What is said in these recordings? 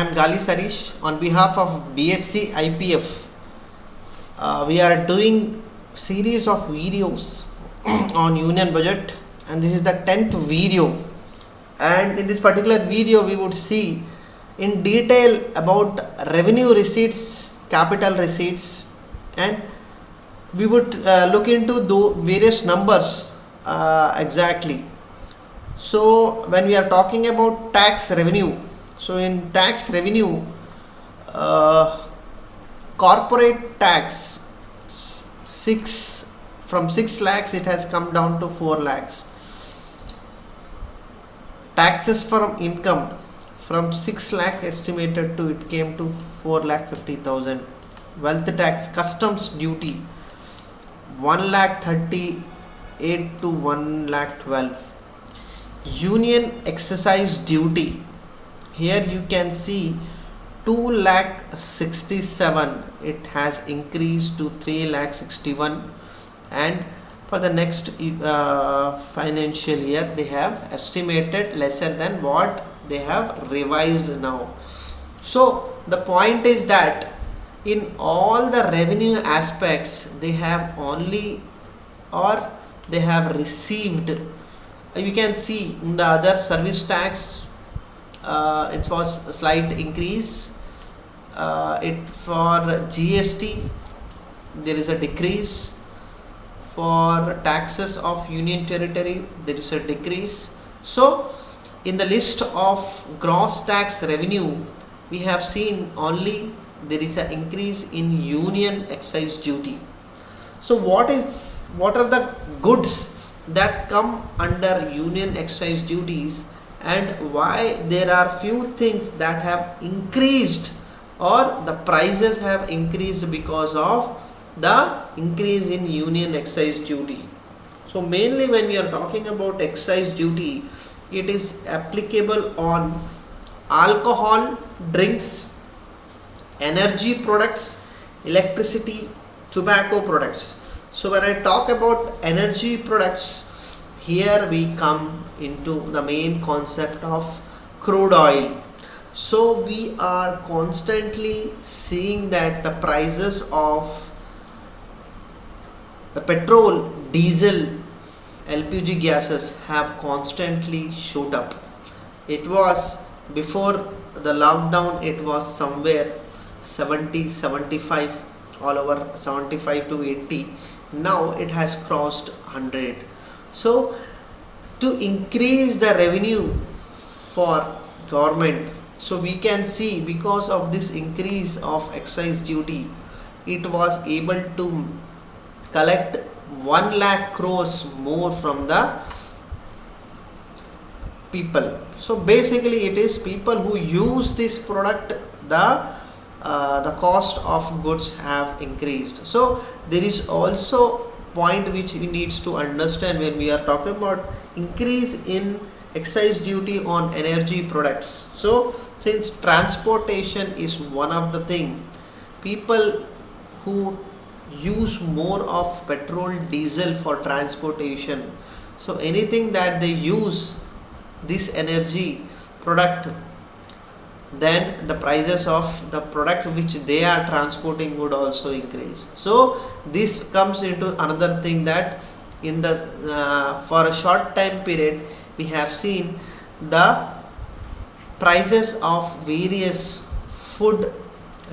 am Gali Sarish. On behalf of BSc IPF, we are doing series of videos on Union Budget, and this is the 10th video. And in this particular video, we would see in detail about revenue receipts, capital receipts, and we would look into the various numbers exactly. So when we are talking about tax revenue, so in tax revenue, corporate tax 6 lakhs it has come down to 4 lakhs. Taxes from income from 6 lakh estimated to it came to 4 lakh 50,000. Wealth tax, customs duty 1 lakh 38 to 1 lakh 12. Union excise duty, here you can see 2 lakh 67, it has increased to 3 lakh 61, and for the next financial year they have estimated lesser than what they have revised now. So the point is that in all the revenue aspects they have only, or they have received, you can see in the other service tax it was a slight increase, it for GST there is a decrease, for taxes of union territory there is a decrease. So in the list of gross tax revenue we have seen only there is an increase in union excise duty. So what are the goods that come under union excise duties, and why there are few things that have increased or the prices have increased because of the increase in union excise duty. So mainly when we are talking about excise duty, it is applicable on alcohol, drinks, energy products, electricity, tobacco products. So when I talk about energy products, here we come into the main concept of crude oil. So we are constantly seeing that the prices of the petrol, diesel, LPG gases have constantly shot up. It was before the lockdown, it was somewhere 70-75, all over 75 to 80. Now it has crossed 100. So to increase the revenue for government, so we can see because of this increase of excise duty, it was able to collect 1 lakh crores more from the people. So basically it is people who use this product, the cost of goods have increased. So there is also point which we needs to understand when we are talking about increase in excise duty on energy products. So since transportation is one of the thing, people who use more of petrol, diesel for transportation, so anything that they use this energy product, then the prices of the product which they are transporting would also increase. So this comes into another thing that in the for a short time period we have seen the prices of various food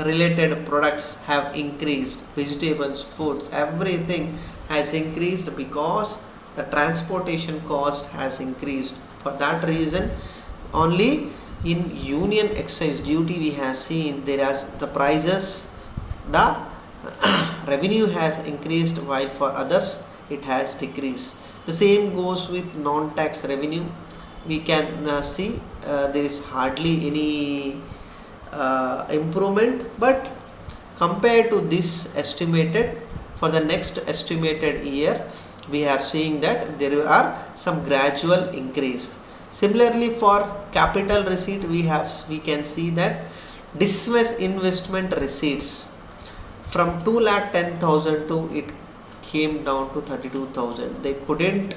related products have increased, vegetables, foods, everything has increased because the transportation cost has increased. For that reason only in union excise duty we have seen there is the prices, the revenue has increased, while for others it has decreased. The same goes with non-tax revenue. We can see there is hardly any improvement, but compared to this estimated for the next estimated year we are seeing that there are some gradual increase. Similarly for capital receipt we can see that disinvestment receipts from 2,10,000 to it came down to 32,000. They couldn't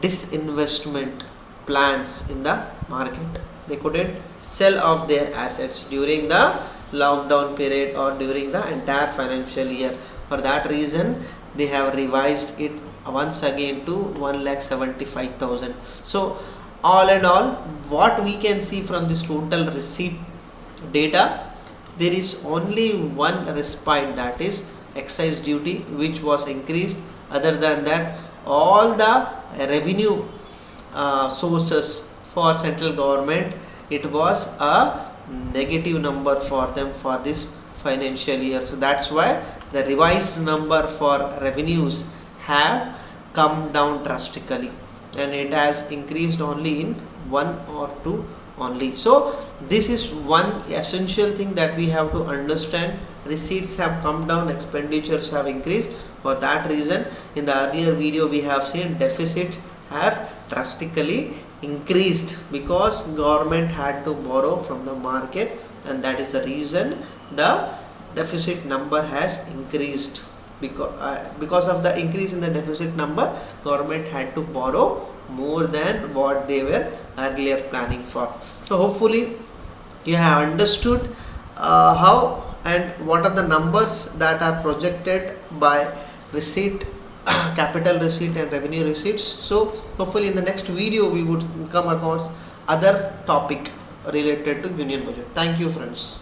disinvestment plans in the market. they couldn't sell off their assets during the lockdown period or during the entire financial year. For that reason, they have revised it once again to 1,75,000. So all in all, what we can see from this total receipt data, there is only one respite, that is excise duty, which was increased. Other than that, all the revenue sources for central government, it was a negative number for them for this financial year. So that's why the revised number for revenues have come down drastically, and it has increased only in one or two only. So this is one essential thing that we have to understand. Receipts have come down, expenditures have increased. For that reason, in the earlier video we have seen deficits have drastically increased because government had to borrow from the market, and that is the reason the deficit number has increased. Because of the increase in the deficit number, government had to borrow more than what they were earlier planning for. So hopefully you have understood how and what are the numbers that are projected by receipt, capital receipt and revenue receipts. So hopefully in the next video we would come across other topic related to union budget. Thank you friends.